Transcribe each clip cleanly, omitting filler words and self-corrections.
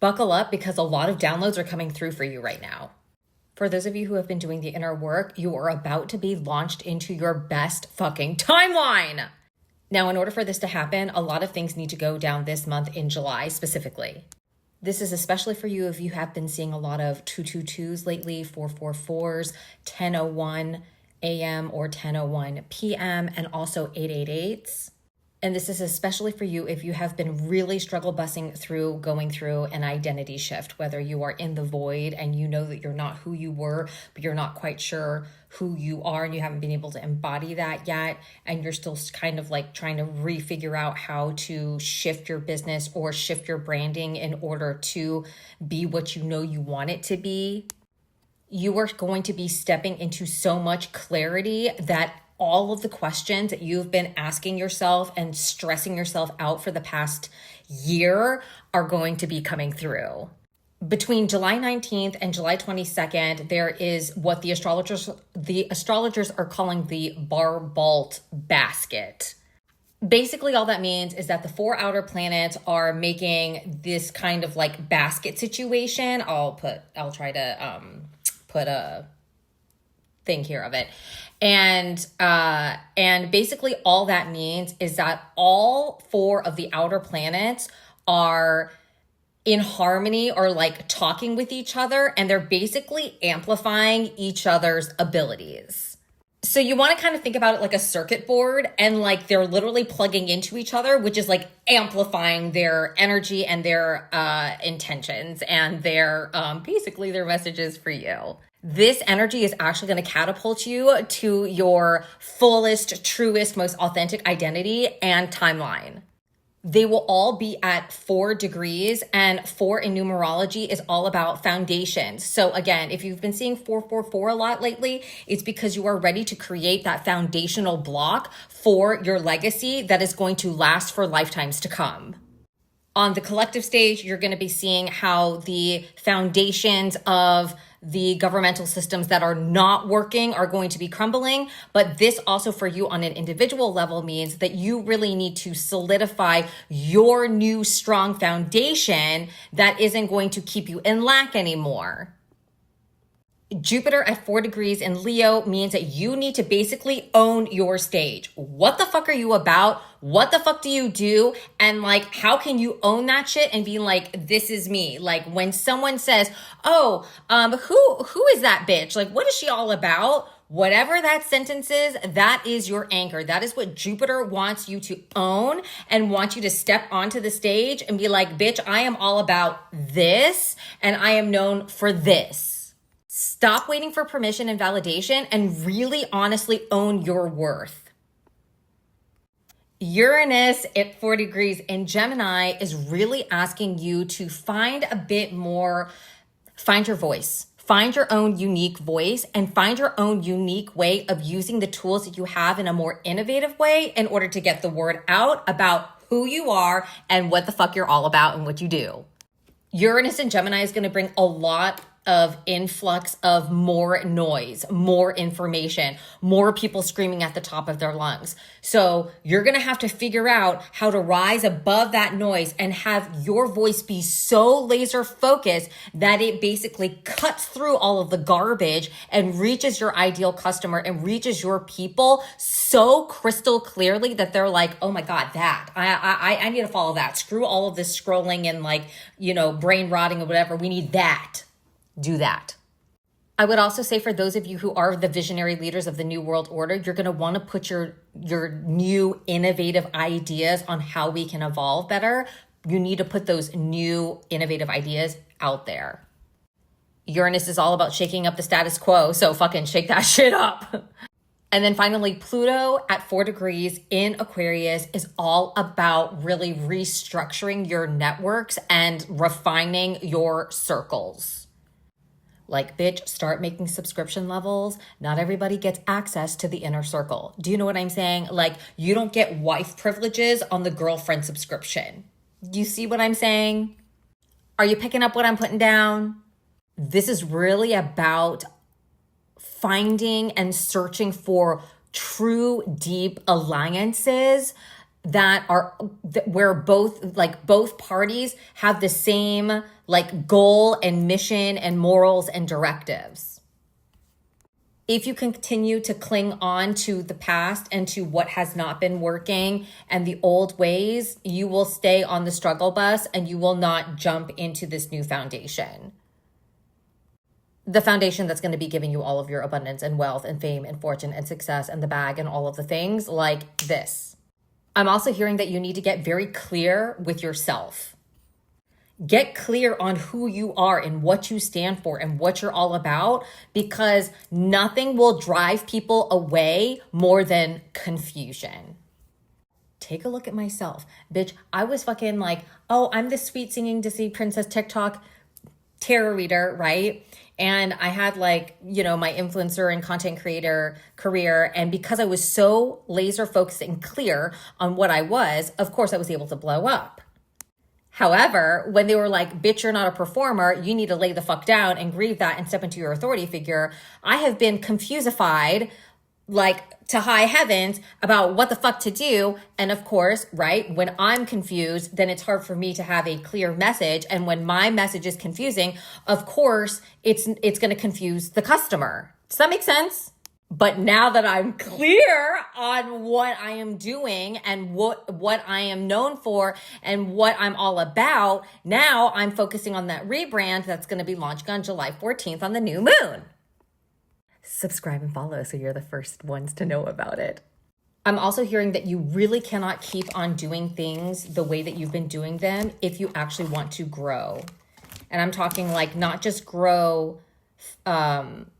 buckle up because a lot of downloads are coming through for you right now. For those of you who have been doing the inner work, you are about to be launched into your best fucking timeline. Now, in order for this to happen, a lot of things need to go down this month in July specifically. This is especially for you if you have been seeing a lot of 222s lately, 444s, 10:01 a.m. or 10:01 p.m., and also 888s. And this is especially for you if you have been really struggle bussing through going through an identity shift, whether you are in the void and you know that you're not who you were, but you're not quite sure who you are and you haven't been able to embody that yet. And you're still kind of like trying to refigure out how to shift your business or shift your branding in order to be what you know you want it to be. You are going to be stepping into so much clarity that all of the questions that you've been asking yourself and stressing yourself out for the past year are going to be coming through. Between July 19th and July 22nd, there is what the astrologers are calling the Barbalt basket. Basically, all that means is that the 4 outer planets are making this kind of like basket situation. I'll try to put a thing here of it. And basically all that means is that all 4 of the outer planets are in harmony or like talking with each other, and they're basically amplifying each other's abilities. So you want to kind of think about it like a circuit board, and like they're literally plugging into each other, which is like amplifying their energy and their intentions and their basically their messages for you. This energy is actually going to catapult you to your fullest, truest, most authentic identity and timeline. They will all be at 4 degrees, and 4 in numerology is all about foundations. So again, if you've been seeing 444 a lot lately, it's because you are ready to create that foundational block for your legacy that is going to last for lifetimes to come. On the collective stage, you're going to be seeing how the foundations of the governmental systems that are not working are going to be crumbling. But this also for you on an individual level means that you really need to solidify your new strong foundation that isn't going to keep you in lack anymore. Jupiter at 4 degrees in Leo means that you need to basically own your stage. What the fuck are you about? What the fuck do you do? And like, how can you own that shit and be like, this is me? Like when someone says, oh, who is that bitch? Like, what is she all about? Whatever that sentence is, that is your anchor. That is what Jupiter wants you to own and wants you to step onto the stage and be like, bitch, I am all about this and I am known for this. Stop waiting for permission and validation and really honestly own your worth. Uranus at 4 degrees in Gemini is really asking you to find a bit more, find your voice. Find your own unique voice and find your own unique way of using the tools that you have in a more innovative way in order to get the word out about who you are and what the fuck you're all about and what you do. Uranus in Gemini is going to bring a lot of influx of more noise, more information, more people screaming at the top of their lungs. So you're going to have to figure out how to rise above that noise and have your voice be so laser focused that it basically cuts through all of the garbage and reaches your ideal customer and reaches your people so crystal clearly that they're like, oh my God, that I need to follow that. Screw all of this scrolling and like, brain rotting or whatever. We need that. Do that. I would also say for those of you who are the visionary leaders of the New World Order, you're going to want to put your new innovative ideas on how we can evolve better. You need to put those new innovative ideas out there. Uranus is all about shaking up the status quo, so fucking shake that shit up. And then finally, Pluto at 4 degrees in Aquarius is all about really restructuring your networks and refining your circles. Like, bitch, start making subscription levels. Not everybody gets access to the inner circle. Do you know what I'm saying? Like, you don't get wife privileges on the girlfriend subscription. Do you see what I'm saying? Are you picking up what I'm putting down? This is really about finding and searching for true, deep alliances where both parties have the same like goal and mission and morals and directives. If you continue to cling on to the past and to what has not been working and the old ways, you will stay on the struggle bus and you will not jump into this new foundation. The foundation that's going to be giving you all of your abundance and wealth and fame and fortune and success and the bag and all of the things like this. I'm also hearing that you need to get very clear with yourself. Get clear on who you are and what you stand for and what you're all about, because nothing will drive people away more than confusion. Take a look at myself. Bitch, I was fucking like, oh, I'm the sweet singing Disney princess TikTok tarot reader, right? And I had like, you know, my influencer and content creator career. And because I was so laser focused and clear on what I was, of course I was able to blow up. However, when they were like, bitch, you're not a performer, you need to lay the fuck down and grieve that and step into your authority figure, I have been confusified like to high heavens about what the fuck to do. And of course, right, when I'm confused, then it's hard for me to have a clear message. And when my message is confusing, of course, it's going to confuse the customer. Does that make sense? But now that I'm clear on what I am doing and what I am known for and what I'm all about, now I'm focusing on that rebrand that's going to be launching on July 14th on the new moon. Subscribe and follow so you're the first ones to know about it. I'm also hearing that you really cannot keep on doing things the way that you've been doing them if you actually want to grow. And I'm talking like not just grow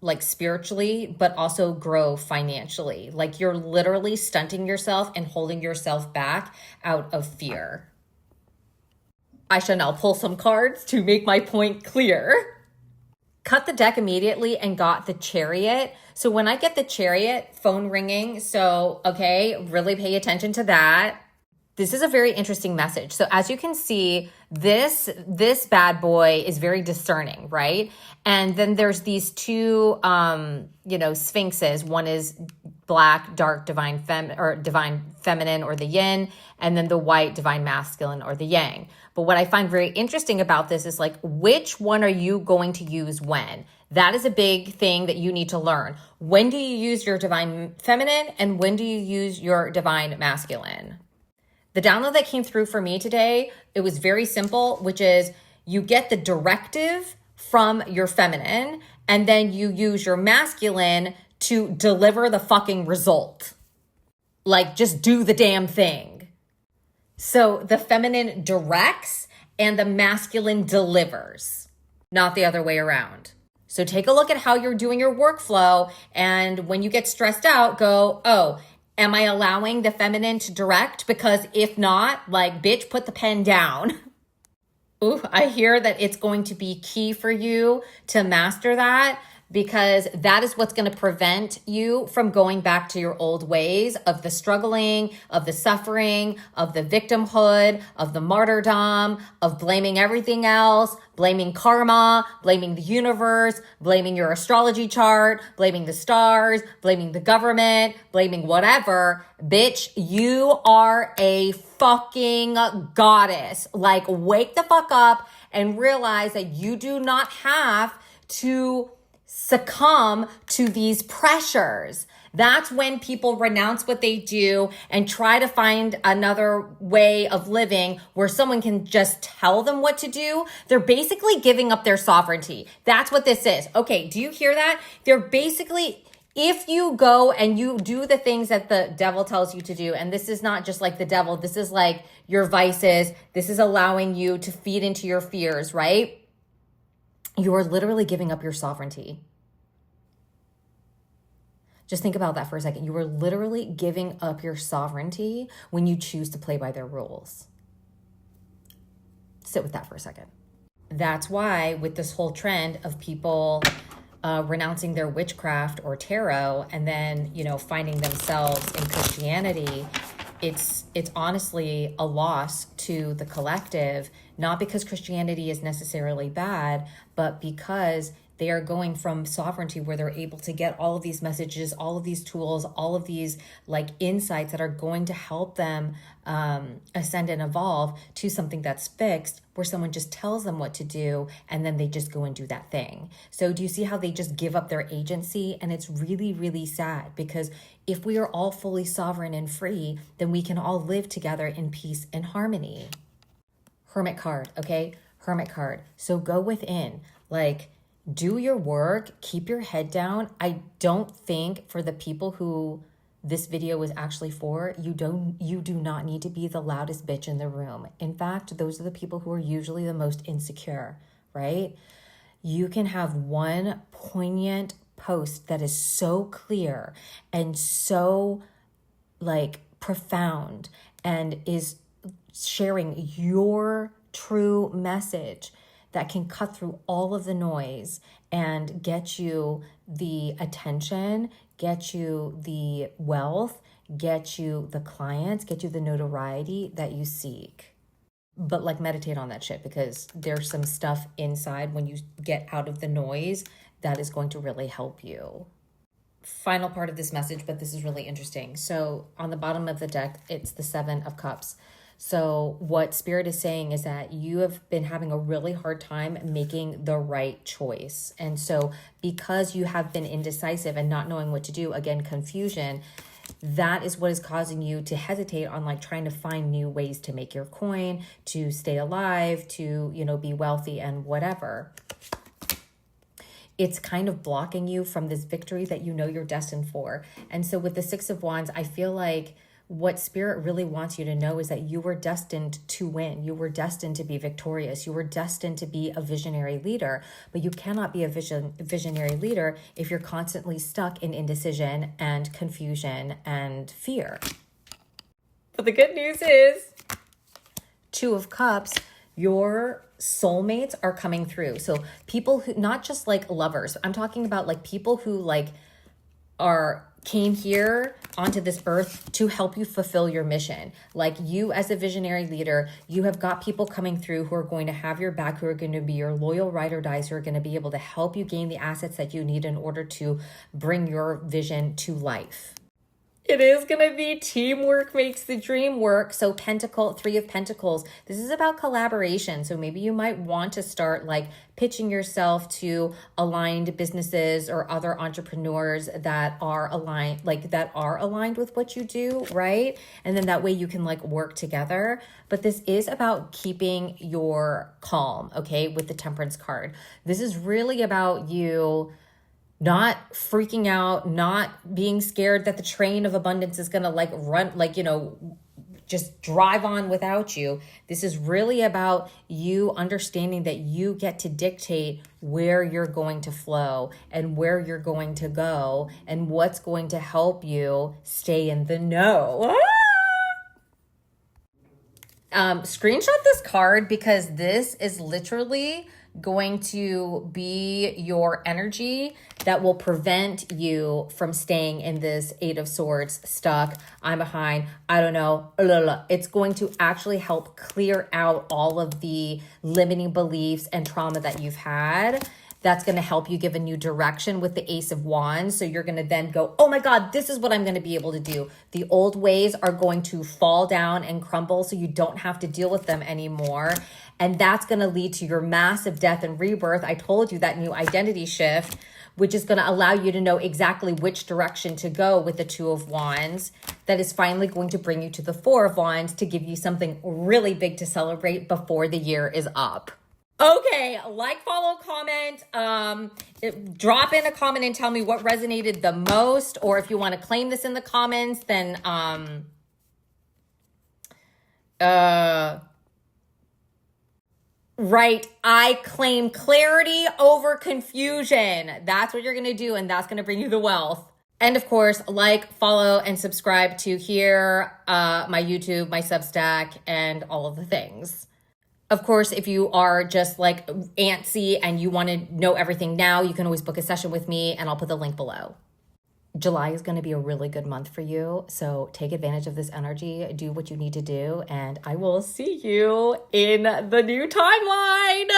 like spiritually, but also grow financially. Like you're literally stunting yourself and holding yourself back out of fear. I shall now pull some cards to make my point clear. Cut the deck immediately and got the Chariot. So when I get the Chariot, phone ringing. So, okay, really pay attention to that. This is a very interesting message. So as you can see, this bad boy is very discerning, right? And then there's these two, sphinxes. One is black, dark, divine feminine or the yin, and then the white, divine masculine or the yang. But what I find very interesting about this is like, which one are you going to use when? That is a big thing that you need to learn. When do you use your divine feminine and when do you use your divine masculine? The download that came through for me today, it was very simple, which is you get the directive from your feminine and then you use your masculine to deliver the fucking result. Like just do the damn thing. So the feminine directs and the masculine delivers, not the other way around. So take a look at how you're doing your workflow. And when you get stressed out, go, oh, am I allowing the feminine to direct? Because if not, like, bitch, put the pen down. Ooh, I hear that it's going to be key for you to master that, because that is what's going to prevent you from going back to your old ways of the struggling, of the suffering, of the victimhood, of the martyrdom, of blaming everything else, blaming karma, blaming the universe, blaming your astrology chart, blaming the stars, blaming the government, blaming whatever. Bitch, you are a fucking goddess. Like, wake the fuck up and realize that you do not have to succumb to these pressures. That's when people renounce what they do and try to find another way of living where someone can just tell them what to do. They're basically giving up their sovereignty. That's what this is. Okay, do you hear that? They're basically, if you go and you do the things that the devil tells you to do, and this is not just like the devil, this is like your vices, this is allowing you to feed into your fears, right? You are literally giving up your sovereignty. Just think about that for a second. You are literally giving up your sovereignty when you choose to play by their rules. Sit with that for a second. That's why with this whole trend of people renouncing their witchcraft or tarot and then, finding themselves in Christianity, it's honestly a loss to the collective, not because Christianity is necessarily bad, but because They are going from sovereignty where they're able to get all of these messages, all of these tools, all of these like insights that are going to help them ascend and evolve, to something that's fixed where someone just tells them what to do and then they just go and do that thing. So do you see how they just give up their agency? And it's really, really sad, because if we are all fully sovereign and free, then we can all live together in peace and harmony. Hermit card, okay? Hermit card. So go within, like, do your work, keep your head down. I don't think, for the people who this video was actually for, you do not need to be the loudest bitch in the room. In fact, those are the people who are usually the most insecure, right? You can have one poignant post that is so clear and so like profound and is sharing your true message that can cut through all of the noise and get you the attention, get you the wealth, get you the clients, get you the notoriety that you seek. But like, meditate on that shit, because there's some stuff inside when you get out of the noise that is going to really help you. Final part of this message, but this is really interesting. So on the bottom of the deck, it's the 7 of Cups. So what Spirit is saying is that you have been having a really hard time making the right choice. And so because you have been indecisive and not knowing what to do, again, confusion, that is what is causing you to hesitate on like trying to find new ways to make your coin, to stay alive, to, you know, be wealthy and whatever. It's kind of blocking you from this victory that you know you're destined for. And so with the 6 of Wands, I feel like what Spirit really wants you to know is that you were destined to win. You were destined to be victorious. You were destined to be a visionary leader, but you cannot be a visionary leader if you're constantly stuck in indecision and confusion and fear. But the good news is 2 of Cups, your soulmates are coming through. So people who, not just like lovers, I'm talking about like people who like came here onto this earth to help you fulfill your mission. Like, you as a visionary leader, you have got people coming through who are going to have your back, who are going to be your loyal ride or dies, who are going to be able to help you gain the assets that you need in order to bring your vision to life. It is going to be teamwork makes the dream work. So 3 of Pentacles, this is about collaboration. So maybe you might want to start like pitching yourself to aligned businesses or other entrepreneurs that are aligned, with what you do, right? And then that way you can like work together. But this is about keeping your calm, okay, with the Temperance card. This is really about you not freaking out, not being scared that the train of abundance is going to like run, like, you know, just drive on without you. This is really about you understanding that you get to dictate where you're going to flow and where you're going to go and what's going to help you stay in the know. Screenshot this card, because this is literally going to be your energy that will prevent you from staying in this 8 of Swords, stuck, I'm behind, I don't know. It's going to actually help clear out all of the limiting beliefs and trauma that you've had. That's going to help you give a new direction with the Ace of Wands. So you're going to then go, oh my God, this is what I'm going to be able to do. The old ways are going to fall down and crumble, so you don't have to deal with them anymore. And that's going to lead to your massive death and rebirth. I told you, that new identity shift, which is going to allow you to know exactly which direction to go with the 2 of Wands. That is finally going to bring you to the 4 of Wands to give you something really big to celebrate before the year is up. Okay, like, follow, comment, drop in a comment and tell me what resonated the most, or if you want to claim this in the comments, then, right, I claim clarity over confusion. That's what you're going to do, and that's going to bring you the wealth. And of course, like, follow, and subscribe to here, my YouTube, my Substack, and all of the things. Of course, if you are just like antsy and you want to know everything now, you can always book a session with me, and I'll put the link below. July is going to be a really good month for you, so take advantage of this energy, do what you need to do, and I will see you in the new timeline.